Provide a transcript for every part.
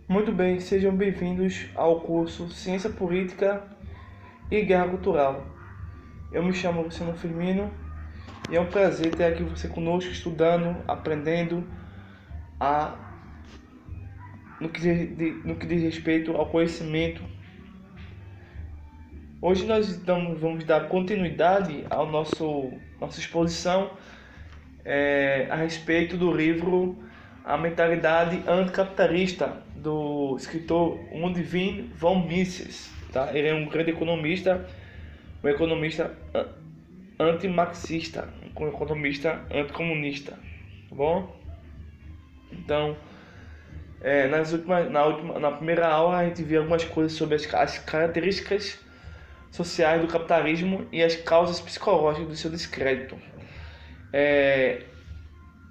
Muito bem, sejam bem-vindos ao curso Ciência Política e Guerra Cultural. Eu me chamo Luciano Firmino e é um prazer ter aqui você conosco estudando, aprendendo a, no que diz respeito ao conhecimento. Hoje nós vamos dar continuidade ao nossa exposição a respeito do livro A Mentalidade Anticapitalista, do escritor Ludwig von Mises. Tá? Ele é um grande economista, um economista antimarxista, um economista anticomunista. Tá bom? Então, na primeira aula a gente viu algumas coisas sobre as características sociais do capitalismo e as causas psicológicas do seu descrédito.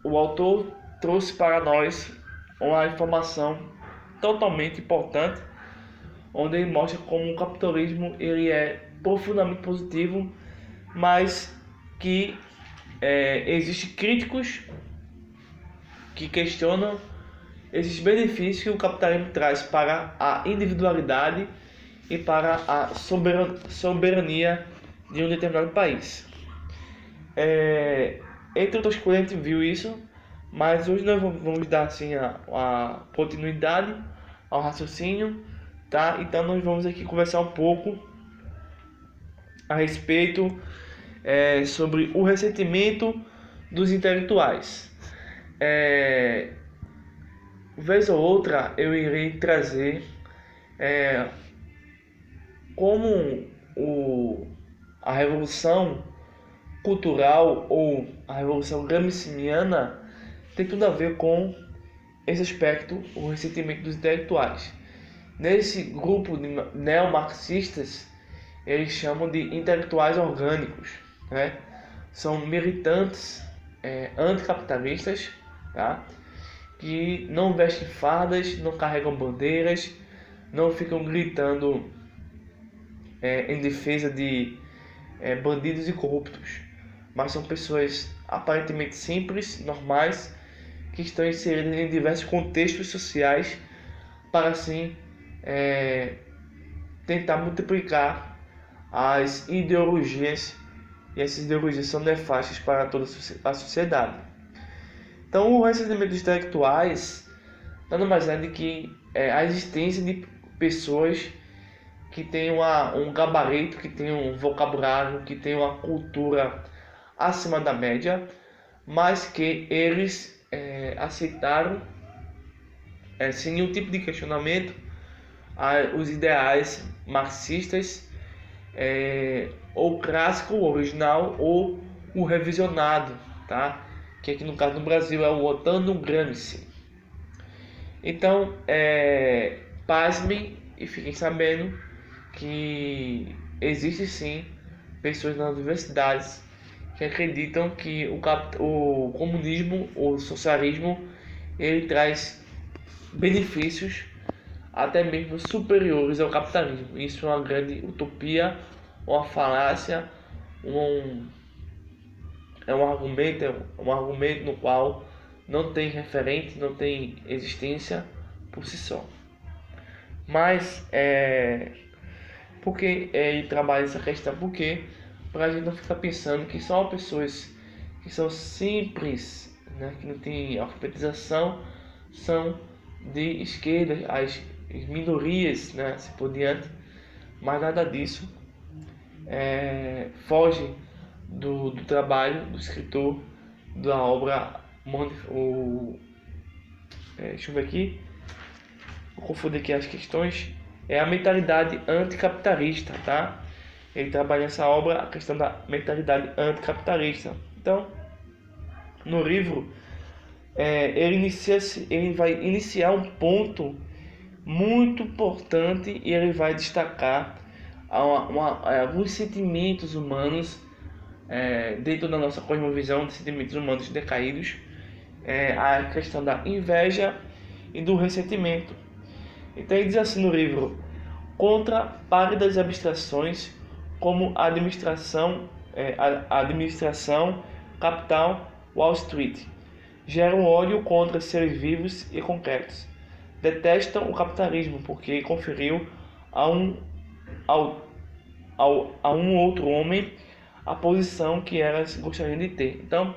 O autor trouxe para nós uma informação totalmente importante, onde ele mostra como o capitalismo ele é profundamente positivo, mas que existem críticos que questionam esses benefícios que o capitalismo traz para a individualidade e para a soberania de um determinado país. Entre outras coisas a gente viu isso, mas hoje nós vamos dar assim a continuidade ao raciocínio, tá? Então nós vamos aqui conversar um pouco a respeito sobre o ressentimento dos intelectuais. Vez ou outra eu irei trazer como a revolução cultural ou a revolução gramsciana tem tudo a ver com esse aspecto, o ressentimento dos intelectuais. Nesse grupo de neomarxistas, eles chamam de intelectuais orgânicos, né? São militantes anticapitalistas, tá? Que não vestem fardas, não carregam bandeiras, não ficam gritando em defesa de bandidos e corruptos, mas são pessoas aparentemente simples, normais, que estão inseridas em diversos contextos sociais para assim tentar multiplicar as ideologias, e essas ideologias são nefastas para toda a sociedade. Então o ressentimento dos intelectuais nada mais é do que a existência de pessoas que têm um gabarito, que têm um vocabulário, que têm uma cultura acima da média, mas que eles aceitaram, sem nenhum tipo de questionamento, os ideais marxistas, ou clássico, o original, ou o revisionado, tá? Que aqui no caso do Brasil é o Otando Gramsci. Então, pasmem e fiquem sabendo que existe sim pessoas nas universidades que acreditam que o comunismo, o socialismo, ele traz benefícios até mesmo superiores ao capitalismo. Isso é uma grande utopia, uma falácia, um argumento no qual não tem referente, não tem existência por si só. Mas por que ele trabalha essa questão? Porque para a gente não ficar pensando que só pessoas que são simples, né, que não tem alfabetização, são de esquerda, as minorias, né, assim por diante, mas nada disso foge do trabalho do escritor da obra deixa eu ver aqui, vou confundir aqui as questões, é a mentalidade anticapitalista, tá? Ele trabalha nessa obra a questão da mentalidade anticapitalista. Então, no livro, ele vai iniciar um ponto muito importante e ele vai destacar alguns sentimentos humanos dentro da nossa cosmovisão de sentimentos humanos decaídos, a questão da inveja e do ressentimento. Então ele diz assim no livro: contra pálidas abstrações como a administração, capital, Wall Street, geram ódio contra seres vivos e concretos. detestam o capitalismo porque conferiu a um, a um outro homem a posição que elas gostariam de ter. Então,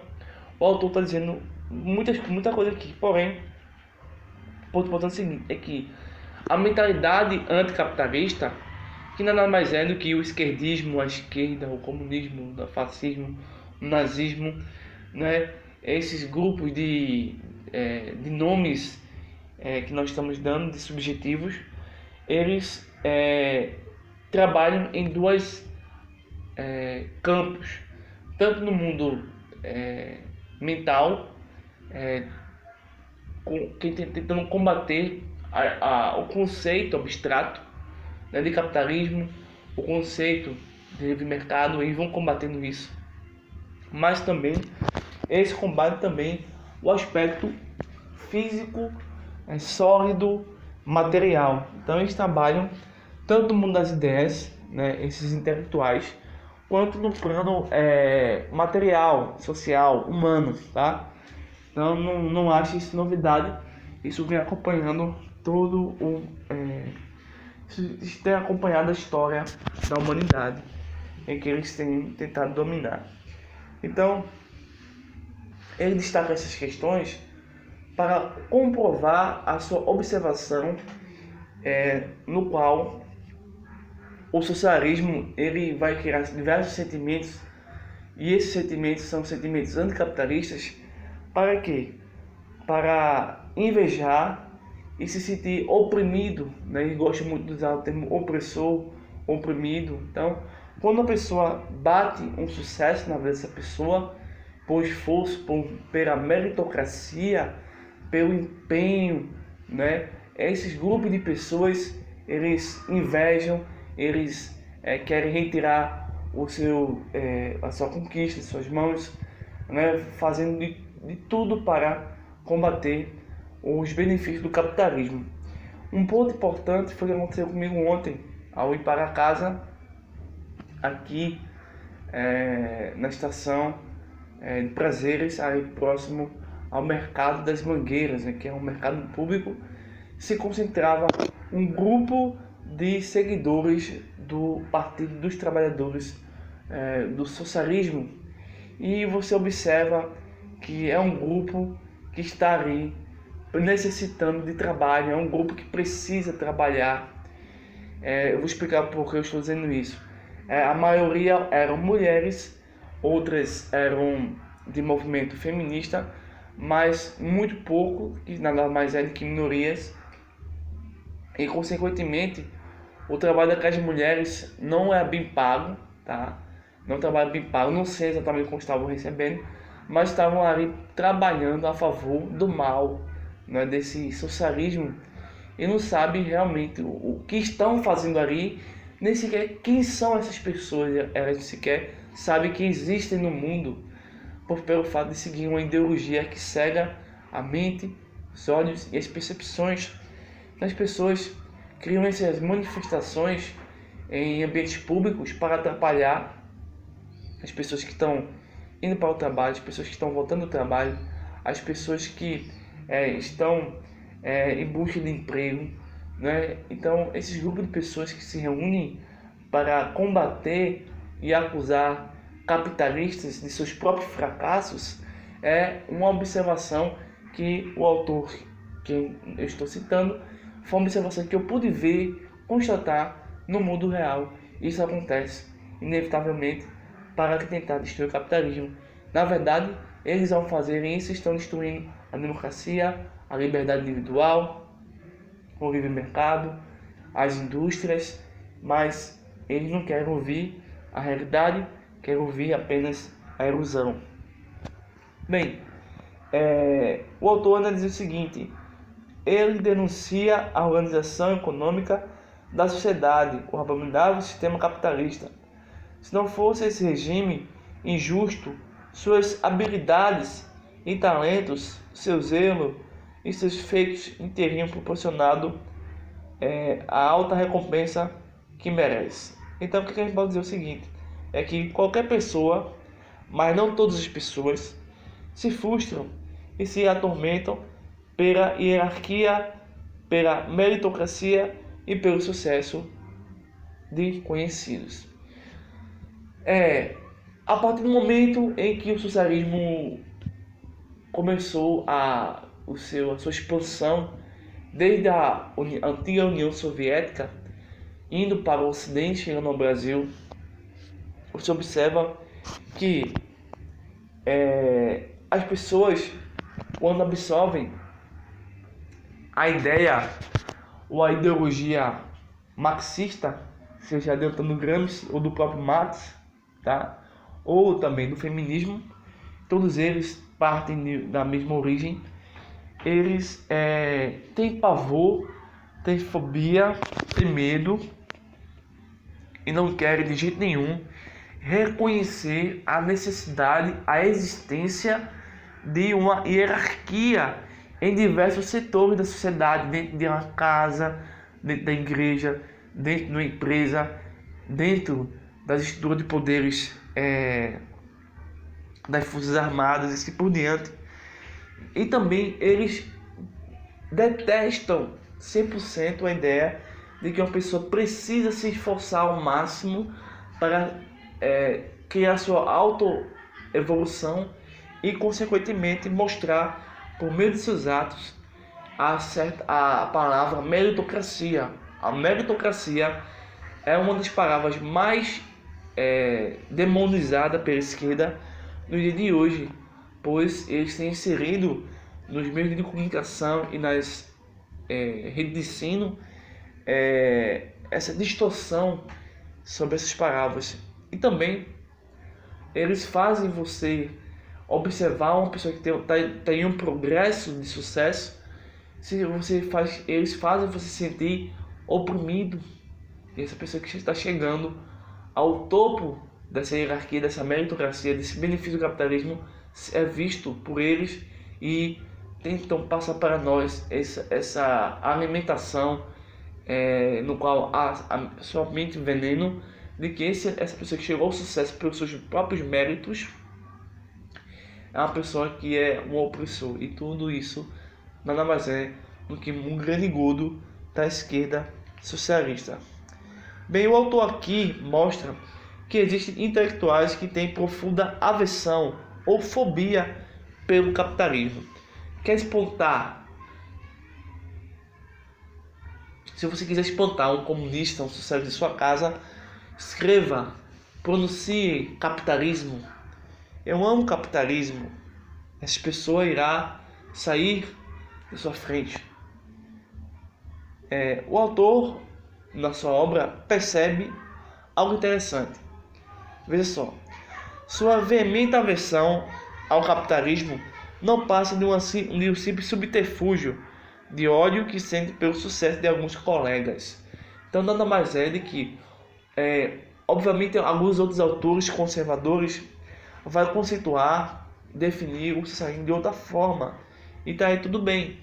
o autor está dizendo muita coisa aqui, porém, o ponto importante é o seguinte, é que a mentalidade anticapitalista, que nada mais é do que o esquerdismo, a esquerda, o comunismo, o fascismo, o nazismo, né? Esses grupos de nomes que nós estamos dando, de subjetivos, eles trabalham em dois campos, tanto no mundo mental, tentando combater o conceito abstrato, né, de capitalismo, o conceito de livre mercado, eles vão combatendo isso. Mas também, eles combatem também o aspecto físico, sólido, material. Então eles trabalham tanto no mundo das ideias, né, esses intelectuais, quanto no plano material, social, humano, tá? Então não acho isso novidade, isso vem acompanhando todo o... isso tem acompanhado a história da humanidade, em que eles têm tentado dominar. Então, ele destaca essas questões para comprovar a sua observação, no qual o socialismo ele vai criar diversos sentimentos, e esses sentimentos são sentimentos anticapitalistas. Para quê? Para invejar e se sentir oprimido, né? Ele gosta muito de usar o termo opressor, oprimido. Então, quando a pessoa bate um sucesso na vida dessa pessoa, por esforço, pela meritocracia, pelo empenho, né? Esses grupos de pessoas, eles invejam, eles querem retirar a sua conquista de suas mãos, né? Fazendo de tudo para combater os benefícios do capitalismo. Um ponto importante foi o que aconteceu comigo ontem, ao ir para casa, aqui na estação de Prazeres, aí próximo ao mercado das Mangueiras, né, que é um mercado público. Se concentrava um grupo de seguidores do Partido dos Trabalhadores, do socialismo, e você observa que é um grupo que está ali necessitando de trabalho, é um grupo que precisa trabalhar. Eu vou explicar por que eu estou dizendo isso. A maioria eram mulheres, outras eram de movimento feminista, mas muito pouco, que nada mais é do que minorias, e consequentemente o trabalho daquelas mulheres não é bem pago, tá? Não trabalho bem pago, não sei exatamente como estavam recebendo, mas estavam ali trabalhando a favor do mal, né, desse socialismo, e não sabem realmente o que estão fazendo ali, nem sequer quem são essas pessoas, elas sequer sabem que existem no mundo, pelo fato de seguir uma ideologia que cega a mente, os olhos e as percepções. As pessoas criam essas manifestações em ambientes públicos para atrapalhar as pessoas que estão indo para o trabalho, as pessoas que estão voltando ao trabalho, as pessoas que estão em busca de emprego, né? Então, esses grupos de pessoas que se reúnem para combater e acusar capitalistas de seus próprios fracassos é uma observação que o autor, que eu estou citando, foi uma observação que eu pude ver, constatar no mundo real. Isso acontece, inevitavelmente, para tentar destruir o capitalismo. Na verdade, eles ao fazerem isso estão destruindo a democracia, a liberdade individual, o livre mercado, as indústrias, mas eles não querem ouvir a realidade, querem ouvir apenas a ilusão. Bem, o autor ainda diz o seguinte: ele denuncia a organização econômica da sociedade, o abominável sistema capitalista. Se não fosse esse regime injusto, suas habilidades e talentos, seu zelo e seus feitos teriam proporcionado a alta recompensa que merece. Então, o que a gente pode dizer é o seguinte: é que qualquer pessoa, mas não todas as pessoas, se frustram e se atormentam pela hierarquia pela meritocracia e pelo sucesso de conhecidos. A partir do momento em que o socialismo começou a sua expansão desde a antiga União Soviética, indo para o Ocidente, chegando ao Brasil, você observa que as pessoas, quando absorvem a ideia ou a ideologia marxista, seja adiantando Gramsci ou do próprio Marx, tá? Ou também do feminismo, todos eles partem da mesma origem. Eles têm pavor, têm fobia, têm medo e não querem de jeito nenhum reconhecer a necessidade, a existência de uma hierarquia em diversos setores da sociedade, dentro de uma casa, dentro da igreja, dentro de uma empresa, dentro das estruturas de poderes das Forças Armadas e assim por diante. E também eles detestam 100% a ideia de que uma pessoa precisa se esforçar ao máximo para criar sua autoevolução e, consequentemente, mostrar por meio de seus atos a palavra meritocracia. A meritocracia é uma das palavras mais demonizada pela esquerda no dia de hoje, pois eles têm inserido nos meios de comunicação e nas redes de ensino essa distorção sobre essas palavras. E também eles fazem você observar uma pessoa que tem um progresso de sucesso, eles fazem você se sentir oprimido. E essa pessoa que está chegando ao topo dessa hierarquia, dessa meritocracia, desse benefício do capitalismo, é visto por eles e tentam passar para nós essa alimentação no qual há somente veneno de que essa pessoa que chegou ao sucesso pelos seus próprios méritos é uma pessoa que é um opressor. E tudo isso nada mais é do que um grande engodo da esquerda socialista. Bem, o autor aqui mostra que existem intelectuais que têm profunda aversão ou fobia pelo capitalismo. Quer espantar? Se você quiser espantar um comunista, um socialista de sua casa, escreva, pronuncie capitalismo. Eu amo capitalismo. Essa pessoa irá sair da sua frente. O autor, na sua obra, percebe algo interessante. Veja só, sua veemente aversão ao capitalismo não passa de um simples subterfúgio de ódio que sente pelo sucesso de alguns colegas. Então nada mais é de que, obviamente, alguns outros autores conservadores vão conceituar, definir o socialismo de outra forma. E tá aí tudo bem.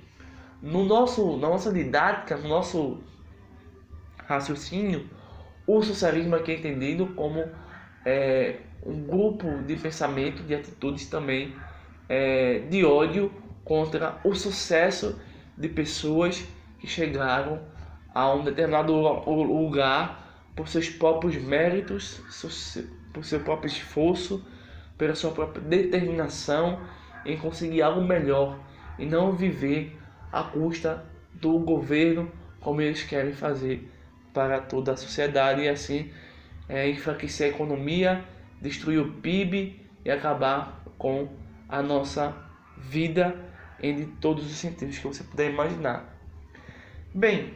Na nossa didática, no nosso raciocínio, o socialismo aqui é entendido como um grupo de pensamento, de atitudes também de ódio contra o sucesso de pessoas que chegaram a um determinado lugar por seus próprios méritos, por seu próprio esforço, pela sua própria determinação em conseguir algo melhor e não viver à custa do governo como eles querem fazer para toda a sociedade e assim enfraquecer a economia, destruir o PIB e acabar com a nossa vida em todos os sentidos que você puder imaginar. Bem,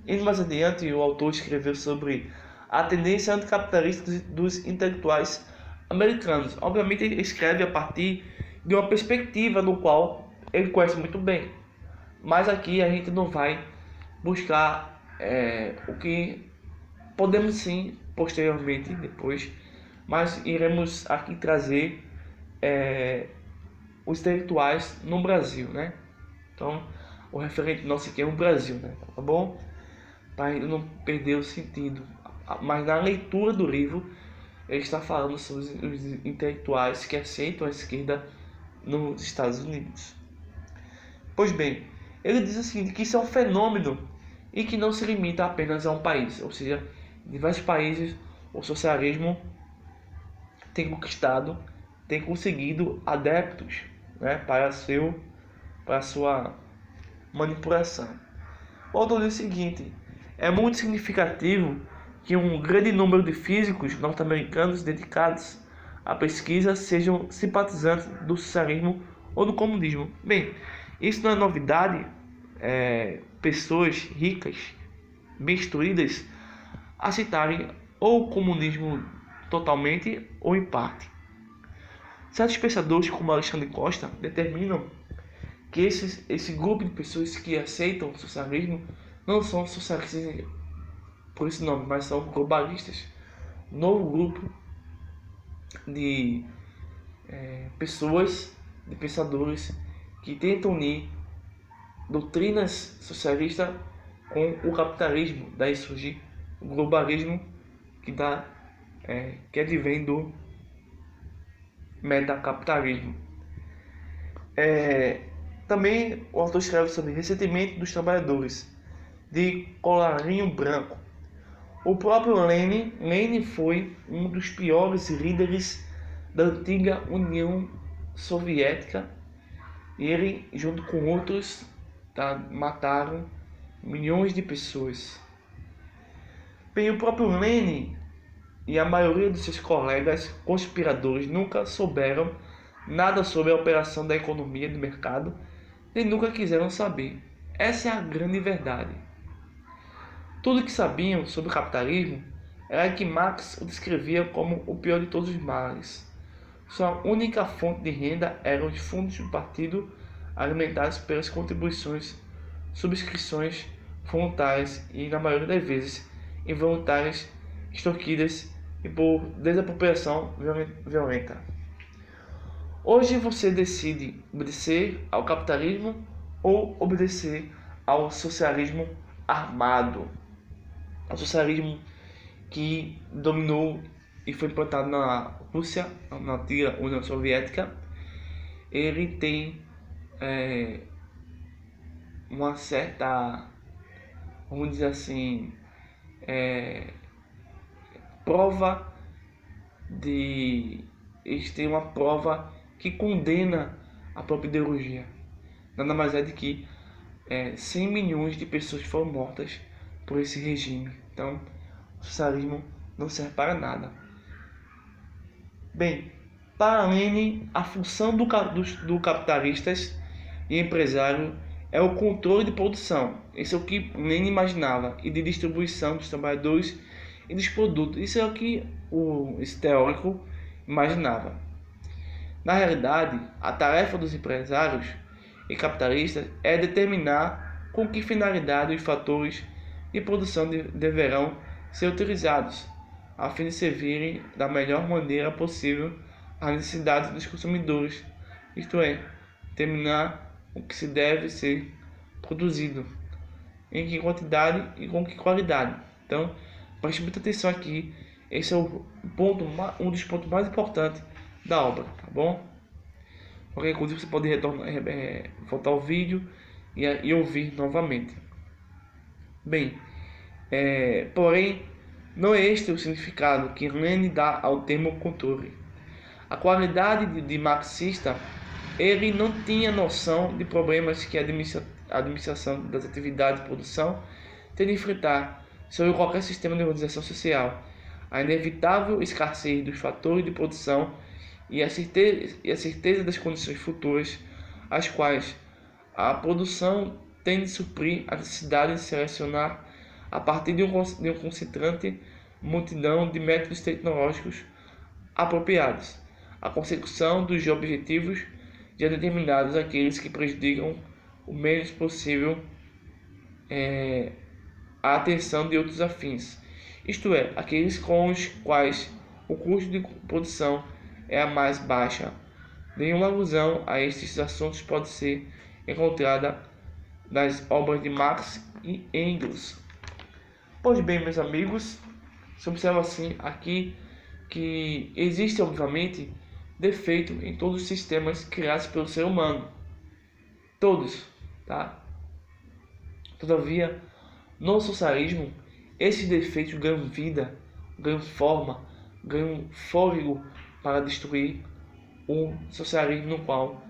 indo mais adiante, o autor escreveu sobre a tendência anticapitalista dos intelectuais americanos. Obviamente ele escreve a partir de uma perspectiva no qual ele conhece muito bem, mas aqui a gente não vai buscar o que podemos sim posteriormente depois, mas iremos aqui trazer os intelectuais no Brasil, né? Então o referente nosso aqui é o Brasil, né? Tá bom? Para não perder o sentido, mas na leitura do livro ele está falando sobre os intelectuais que aceitam a esquerda nos Estados Unidos. Pois bem, ele diz o seguinte, que isso é um fenômeno e que não se limita apenas a um país, ou seja, em diversos países o socialismo tem conquistado, tem conseguido adeptos, né, para sua manipulação. O autor diz o seguinte, é muito significativo que um grande número de físicos norte-americanos dedicados à pesquisa sejam simpatizantes do socialismo ou do comunismo. Bem, isso não é novidade. Pessoas ricas, bem instruídas, aceitarem ou o comunismo totalmente ou em parte. Certos pensadores, como Alexandre Costa, determinam que esse grupo de pessoas que aceitam o socialismo não são socialistas por esse nome, mas são globalistas. Novo grupo de pessoas, de pensadores que tentam unir doutrinas socialistas com o capitalismo. Daí surge o globalismo que advém do metacapitalismo. Também o autor escreve sobre ressentimento dos trabalhadores, de colarinho branco. O próprio Lenin foi um dos piores líderes da antiga União Soviética. E ele, junto com outros, mataram milhões de pessoas. Bem, o próprio Lenin e a maioria de seus colegas conspiradores nunca souberam nada sobre a operação da economia de mercado e nunca quiseram saber. Essa é a grande verdade. Tudo que sabiam sobre o capitalismo era que Marx o descrevia como o pior de todos os males. Sua única fonte de renda eram os fundos do partido, alimentados pelas contribuições, subscrições voluntárias e, na maioria das vezes, involuntárias, extorquidas e por desapropriação violenta. Hoje você decide obedecer ao capitalismo ou obedecer ao socialismo armado. Ao socialismo que dominou e foi implantado na Rússia, na antiga União Soviética. Ele tem uma certa, vamos dizer assim, prova de... Eles têm uma prova que condena a própria ideologia. Nada mais é de que 100 milhões de pessoas foram mortas por esse regime. Então, o socialismo não serve para nada. Bem, para Lenin, a função do capitalistas e empresário é o controle de produção. Isso é o que Lenin imaginava, e de distribuição dos trabalhadores e dos produtos. Isso é o que esse teórico imaginava. Na realidade, a tarefa dos empresários e capitalistas é determinar com que finalidade os fatores de produção deverão ser utilizados, a fim de servirem da melhor maneira possível às necessidades dos consumidores, isto é, determinar o que se deve ser produzido, em que quantidade e com que qualidade. Então, preste muita atenção aqui, esse é um dos pontos mais importantes da obra, tá bom? Qualquer coisa você pode voltar ao vídeo e ouvir novamente. Bem, porém, não é este o significado que Lenin dá ao termo controle. A qualidade de marxista, ele não tinha noção de problemas que a administração das atividades de produção tem de enfrentar sobre qualquer sistema de organização social. A inevitável escassez dos fatores de produção e a certeza das condições futuras, as quais a produção tem de suprir a necessidade de selecionar a partir de um concentrante multidão de métodos tecnológicos apropriados, a consecução dos objetivos já determinados, aqueles que prejudicam o menos possível a atenção de outros afins, isto é, aqueles com os quais o custo de produção é a mais baixa. Nenhuma alusão a estes assuntos pode ser encontrada nas obras de Marx e Engels. Pois bem, meus amigos, se observa assim aqui que existe, obviamente, defeito em todos os sistemas criados pelo ser humano. Todos. tá? Todavia, no socialismo, esses defeitos ganham vida, ganham forma, ganham fôlego para destruir o socialismo no qual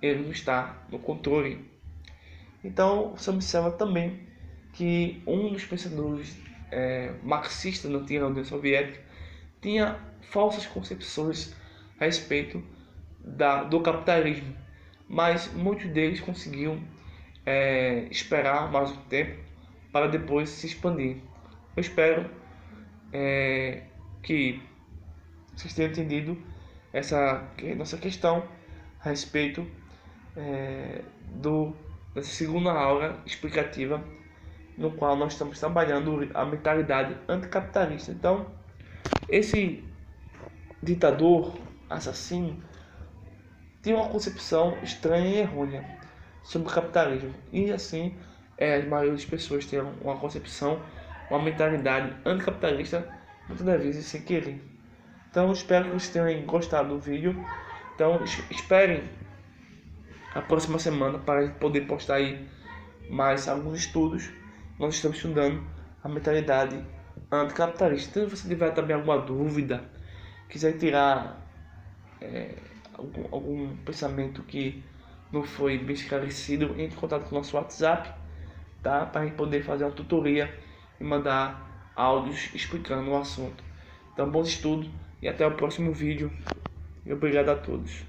ele não está no controle. Então, você observa também que um dos pensadores marxistas da antiga União Soviética tinha falsas concepções a respeito do capitalismo, mas muitos deles conseguiam esperar mais um tempo para depois se expandir. Eu espero que vocês tenham entendido essa nossa questão a respeito dessa segunda aula explicativa, no qual nós estamos trabalhando a mentalidade anticapitalista. Então, esse ditador, assassino, tinha uma concepção estranha e errônea sobre o capitalismo. E assim, a maioria das pessoas tem uma concepção, uma mentalidade anticapitalista, muitas das vezes sem querer. Então, espero que vocês tenham gostado do vídeo. Então, esperem a próxima semana para poder postar aí mais alguns estudos. Nós estamos estudando a mentalidade anticapitalista. Então, se você tiver também alguma dúvida, quiser tirar algum pensamento que não foi bem esclarecido, entre em contato com o nosso WhatsApp, tá? Para a gente poder fazer uma tutoria e mandar áudios explicando o assunto. Então, bons estudos e até o próximo vídeo. E obrigado a todos.